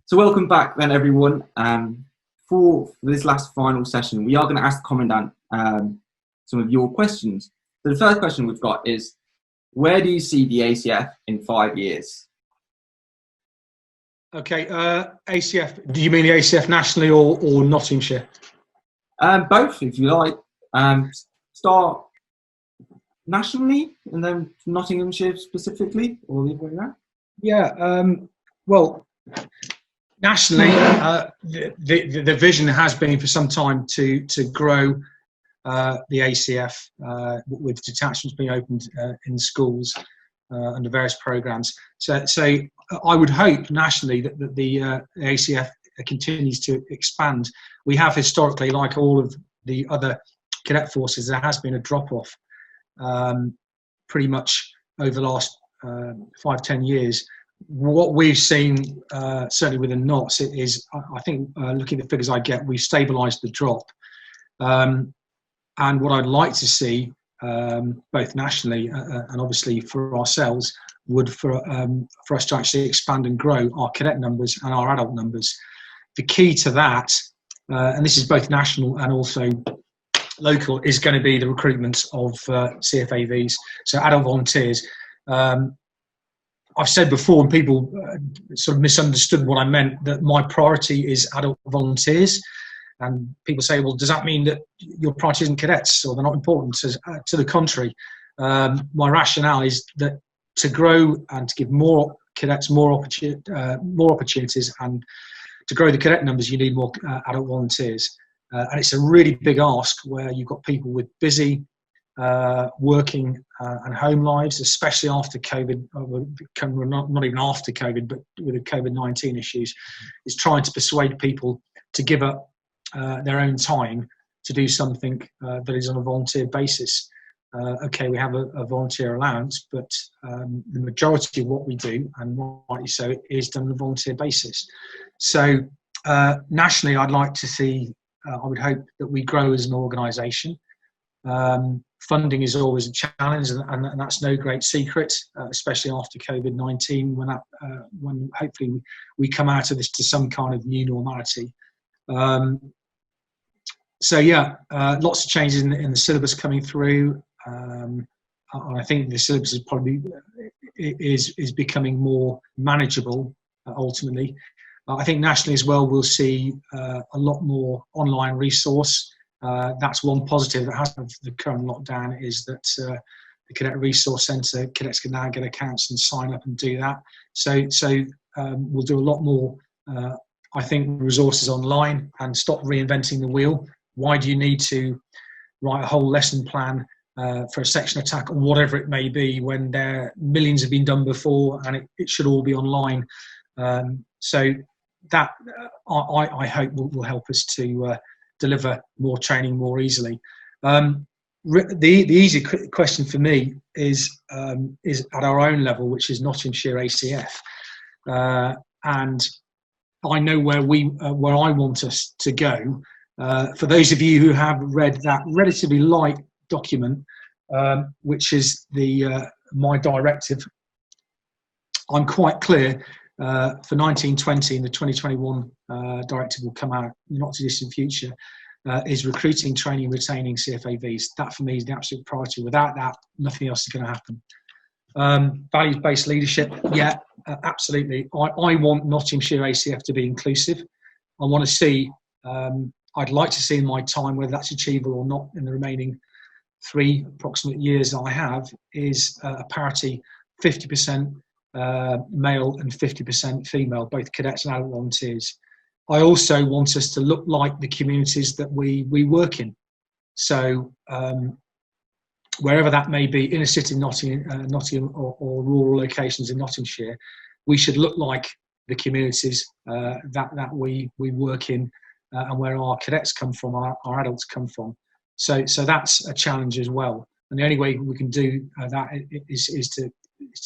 So welcome back then everyone. For this last final session, we are going to ask the Commandant some of your questions. So the first question we've got is, where do you see the ACF in 5 years? Okay, ACF, do you mean the ACF nationally or Nottinghamshire? Both, if you like. Start nationally and then Nottinghamshire specifically, or the other way around? Yeah, well, nationally, the vision has been for some time to grow the ACF with detachments being opened in schools under various programs. So I would hope nationally that the ACF continues to expand. We have historically, like all of the other cadet forces, there has been a drop-off pretty much over the last 5-10 years. What we've seen, certainly within Notts, is, I think, looking at the figures I get, we've stabilised the drop. And what I'd like to see, both nationally and obviously for ourselves, would for us to actually expand and grow our cadet numbers and our adult numbers. The key to that, and this is both national and also local, is going to be the recruitment of CFAVs, so adult volunteers. I've said before, and people sort of misunderstood what I meant, that my priority is adult volunteers. And people say, well, does that mean that your priority isn't cadets or they're not important? To the contrary, my rationale is that to grow and to give more cadets more opportunities and to grow the cadet numbers, you need more adult volunteers. And it's a really big ask where you've got people with busy working and home lives, especially after COVID, not even after COVID, but with the COVID-19 issues, is trying to persuade people to give up their own time to do something that is on a volunteer basis. Okay, we have a volunteer allowance, but the majority of what we do, and rightly so, is done on a volunteer basis. So nationally, I'd like to see, I would hope that we grow as an organisation. Funding is always a challenge, and that's no great secret, especially after COVID-19, when hopefully we come out of this to some kind of new normality. So yeah, lots of changes in the syllabus coming through. I think the syllabus is probably is becoming more manageable ultimately. I think nationally as well, we'll see a lot more online resource. That's one positive that has the current lockdown, is that the Cadet Resource Centre, cadets can now get accounts and sign up and do that. So we'll do a lot more, I think, resources online and stop reinventing the wheel. Why do you need to write a whole lesson plan for a section attack or whatever it may be when millions have been done before and it should all be online? So that I hope will help us to deliver more training more easily. The easy question for me is at our own level, which is Nottinghamshire ACF, and I know where I want us to go. For those of you who have read that relatively light document, which is my directive, I'm quite clear. For 1920 and the 2021 directive will come out in the not too distant future, is recruiting, training, retaining CFAVs. That for me is the absolute priority. Without that, nothing else is going to happen. Values-based leadership, yeah, absolutely. I want Nottinghamshire ACF to be inclusive. I want to see, I'd like to see in my time, whether that's achievable or not in the remaining 3 approximate years that I have, is a parity 50% male and 50% female, both cadets and adult volunteers. I also want us to look like the communities that we work in. So wherever that may be, inner city Nottingham or rural locations in Nottinghamshire, we should look like the communities that we work in and where our cadets come from, our adults come from. So that's a challenge as well. And the only way we can do that is to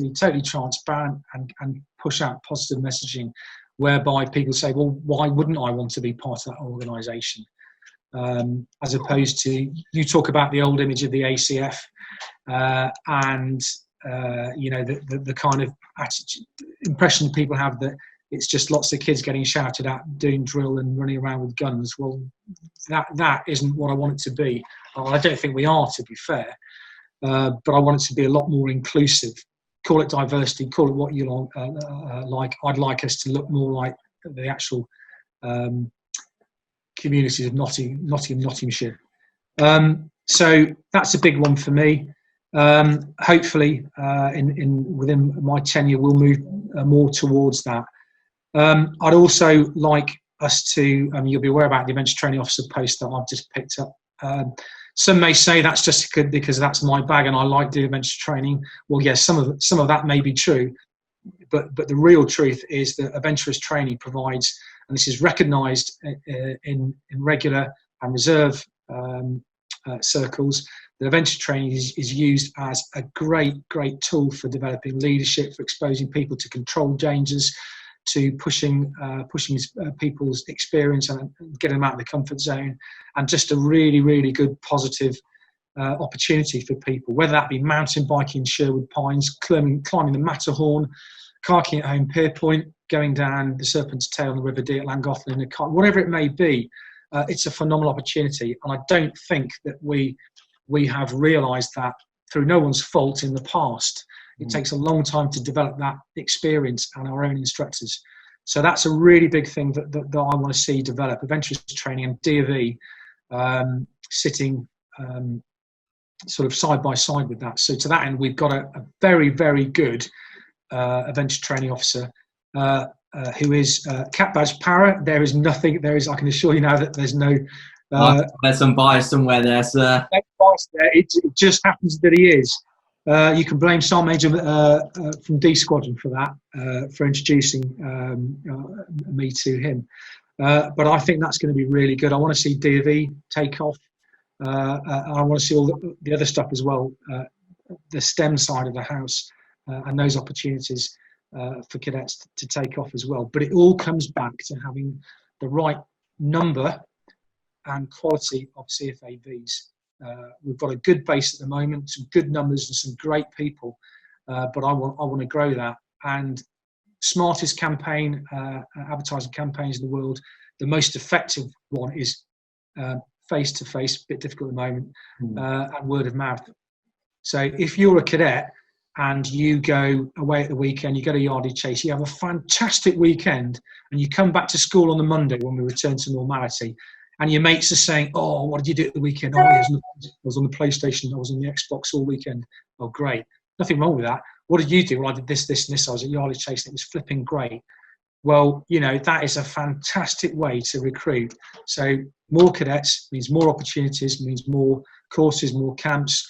be totally transparent and push out positive messaging, whereby people say, well, why wouldn't I want to be part of that organisation? As opposed to, you talk about the old image of the ACF and you know, the kind of attitude, impression people have that it's just lots of kids getting shouted at, doing drill and running around with guns. Well, that isn't what I want it to be. I don't think we are, to be fair, but I want it to be a lot more inclusive. Call it diversity, call it what you like. I'd like us to look more like the actual communities of Nottinghamshire. So that's a big one for me. Hopefully, within my tenure, we'll move more towards that. I'd also like us to, you'll be aware about the Adventure Training Officer post that I've just picked up. Some may say that's just good because that's my bag and I like doing adventure training. Well, yes, some of that may be true, but the real truth is that adventurous training provides, and this is recognised in regular and reserve circles, that adventure training is used as a great tool for developing leadership, for exposing people to control dangers, to pushing people's experience and getting them out of the comfort zone, and just a really good positive opportunity for people, whether that be mountain biking in Sherwood Pines, climbing the Matterhorn, kayaking at Home Pierpoint, going down the Serpent's Tail on the River Dee at Llangollen in a car, whatever it may be. It's a phenomenal opportunity, and I don't think that we have realised that through no one's fault in the past. It takes a long time to develop that experience and our own instructors. So that's a really big thing that I want to see develop, adventurous training and D&V sitting sort of side by side with that. So to that end, we've got a very good adventure training officer who is Cat Badge Para. I can assure you now that there's no... there's some bias somewhere there, sir. No bias there. It just happens that he is. You can blame Sergeant Major from D Squadron for that, for introducing me to him. But I think that's going to be really good. I want to see D&V take off. I want to see all the other stuff as well, the STEM side of the house, and those opportunities for cadets to take off as well. But it all comes back to having the right number and quality of CFAVs. We've got a good base at the moment, some good numbers and some great people, but I want to grow that. And smartest campaign, advertising campaigns in the world, the most effective one is face-to-face, a bit difficult at the moment, and word of mouth. So if you're a cadet and you go away at the weekend, you go to yardie chase, you have a fantastic weekend, and you come back to school on the Monday when we return to normality, and your mates are saying, "Oh, what did you do at the weekend?" "Oh, I was on the PlayStation, I was on the Xbox all weekend." "Oh, great. Nothing wrong with that. What did you do?" "Well, I did this, and this. I was at yardie chase, and it was flipping great." Well, that is a fantastic way to recruit. So more cadets means more opportunities, means more courses, more camps,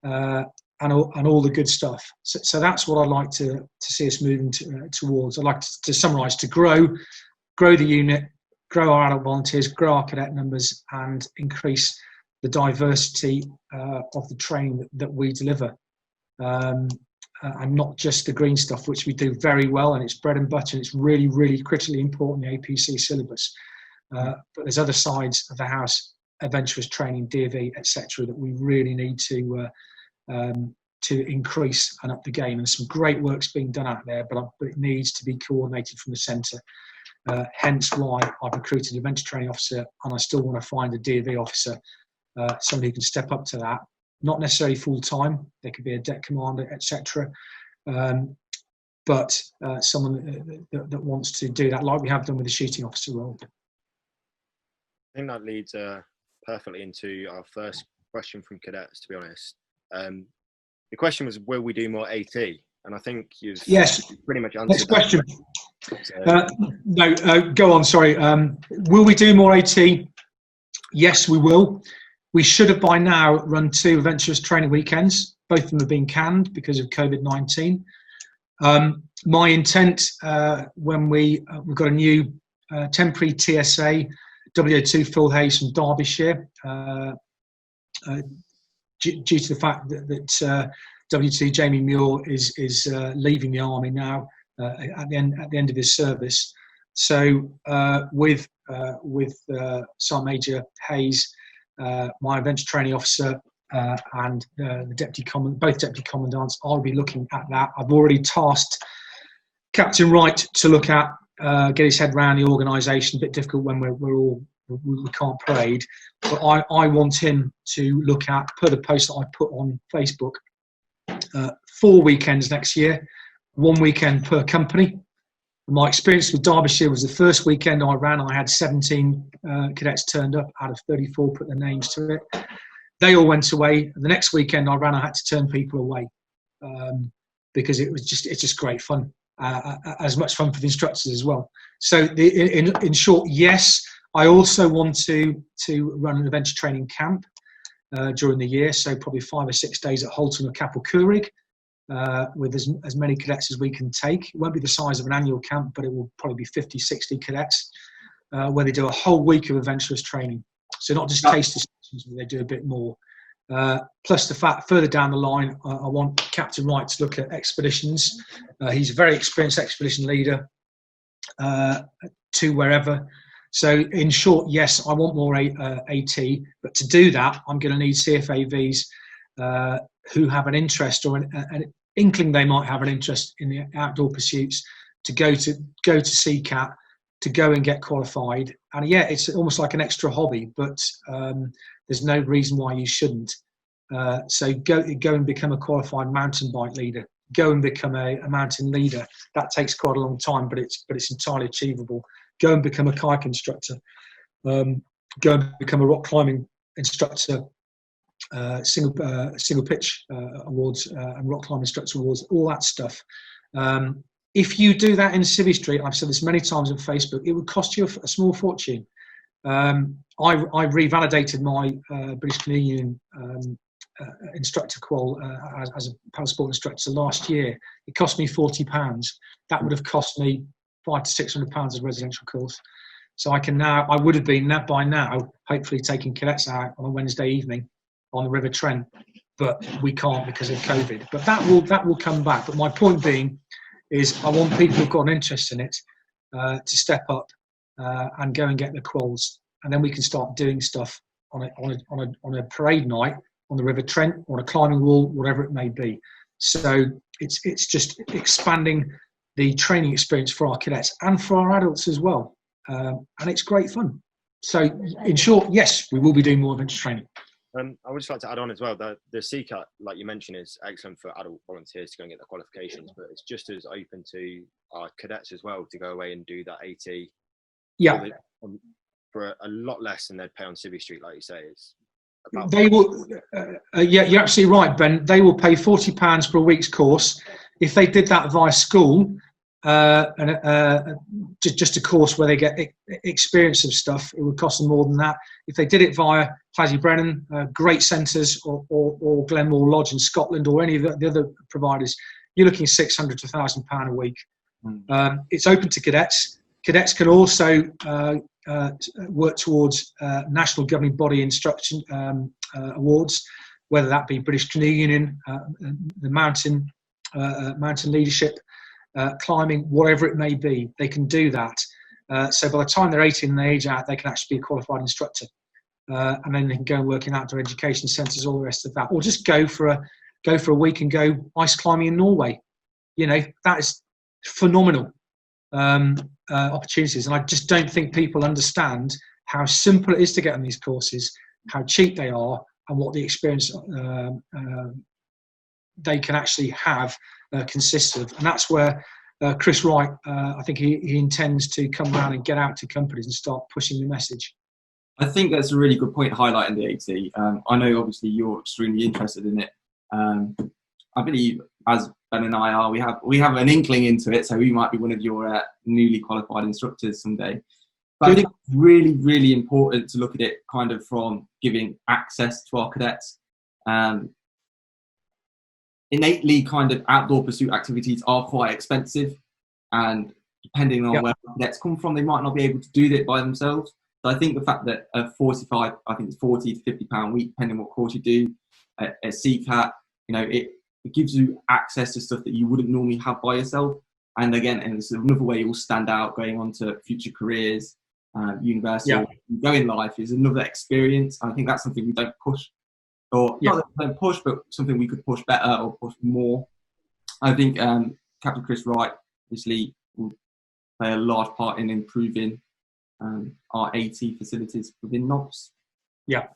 and all the good stuff. So that's what I'd like to see us moving towards. I'd like to summarise: to grow the unit, grow our adult volunteers, grow our cadet numbers, and increase the diversity of the training that we deliver. And not just the green stuff, which we do very well, and it's bread and butter, and it's really critically important, the APC syllabus. But there's other sides of the house, adventurous training, D&V, etc., that we really need to increase and up the game. And some great work's being done out there, but it needs to be coordinated from the centre. Hence why I've recruited an adventure training officer, and I still want to find a D&V officer, somebody who can step up to that. Not necessarily full time. There could be a deck commander, etc. But someone that wants to do that, like we have done with the shooting officer role. I think that leads perfectly into our first question from cadets. To be honest, the question was, will we do more AT? And I think you've pretty much answered. Next question. No, go on. Sorry. Will we do more AT? Yes, we will. We should have by now run 2 adventurous training weekends. Both of them have been canned because of COVID-19. My intent, when we've got a new temporary TSA, WO2 Phil Hayes from Derbyshire, due to the fact that W2 Jamie Muir is leaving the army now at the end of his service. So with Sergeant Major Hayes, my adventure training officer, and both deputy commandants, I'll be looking at that. I've already tasked Captain Wright to look at get his head around the organisation. A bit difficult when we can't parade. But I want him to look at, per the post that I put on Facebook, 4 weekends next year, 1 weekend per company. My experience with Derbyshire was the first weekend I ran, I had 17 cadets turned up out of 34, put their names to it. They all went away. The next weekend I ran, I had to turn people away because it's just great fun, as much fun for the instructors as well. So in short, yes, I also want to run an adventure training camp during the year, so probably 5 or 6 days at Halton or Capel Courig, with as many cadets as we can take. It won't be the size of an annual camp, but it will probably be 50, 60 cadets, where they do a whole week of adventurous training. So not just taster sessions, but they do a bit more. Plus the fact, further down the line, I want Captain Wright to look at expeditions. He's a very experienced expedition leader to wherever. So in short, yes, I want more AT, but to do that, I'm going to need CFAVs who have an interest or an inkling they might have an interest in the outdoor pursuits to go to CCAT, to go and get qualified. And yeah, it's almost like an extra hobby, but there's no reason why you shouldn't. So go and become a qualified mountain bike leader. Go and become a mountain leader. That takes quite a long time, but it's entirely achievable. Go and become a kayak instructor. Go and become a rock climbing instructor. Single pitch awards and rock climbing instructor awards, all that stuff. If you do that in Civvy Street, I've said this many times on Facebook, it would cost you a small fortune. I revalidated my British Canadian instructor qual as a paddle sport instructor last year. It cost me £40. That would have cost me £500 to £600 of residential course. So I would have been by now, hopefully taking cadets out on a Wednesday evening on the River Trent, but we can't because of COVID. But that will come back. But my point being is I want people who've got an interest in it to step up and go and get the quals, and then we can start doing stuff on a parade night on the River Trent, or a climbing wall, whatever it may be. So it's just expanding the training experience for our cadets and for our adults as well, and it's great fun. So in short, yes, we will be doing more adventure training. I would just like to add on as well that the CCAT, like you mentioned, is excellent for adult volunteers to go and get the qualifications, but it's just as open to our cadets as well to go away and do that AT. Yeah. For a lot less than they'd pay on Civvy Street, like you say. They will. Yeah, you're absolutely right, Ben. They will pay £40 per week's course. If they did that via school, just a course where they get experience of stuff, it would cost them more than that. If they did it via Classie Brennan, great centres, or Glenmore Lodge in Scotland, or any of the other providers, you're looking £600 to £1,000 a week. It's open to cadets. Cadets can also work towards national governing body instruction awards, whether that be British Canoe Union, the mountain leadership, climbing, whatever it may be. They can do that. So by the time they're 18 and they age out, they can actually be a qualified instructor, and then they can go and work in outdoor education centres, all the rest of that, or just go for a week and go ice climbing in Norway. You know, that is phenomenal opportunities, and I just don't think people understand how simple it is to get on these courses, how cheap they are, and what the experience they can actually have consists of. And that's where Chris Wright, I think he intends to come around and get out to companies and start pushing the message. I think that's a really good point, highlighting the AT. I know obviously you're extremely interested in it. I believe, as Ben and I are, we have an inkling into it, so we might be one of your newly qualified instructors someday. But I think it's really, really important to look at it kind of from giving access to our cadets. Innately, kind of outdoor pursuit activities are quite expensive, and depending on where cadets come from, they might not be able to do it by themselves. So I think the fact that I think it's £40 to £50 a week, depending on what course you do, at CCAT, you know, it gives you access to stuff that you wouldn't normally have by yourself. And again, and it's another way you'll stand out going on to future careers, university, go in life is another experience. I think that's something we don't push, or not that we don't push, but something we could push better or push more. I think Captain Chris Wright obviously will play a large part in improving our AT facilities within Notts. Yeah,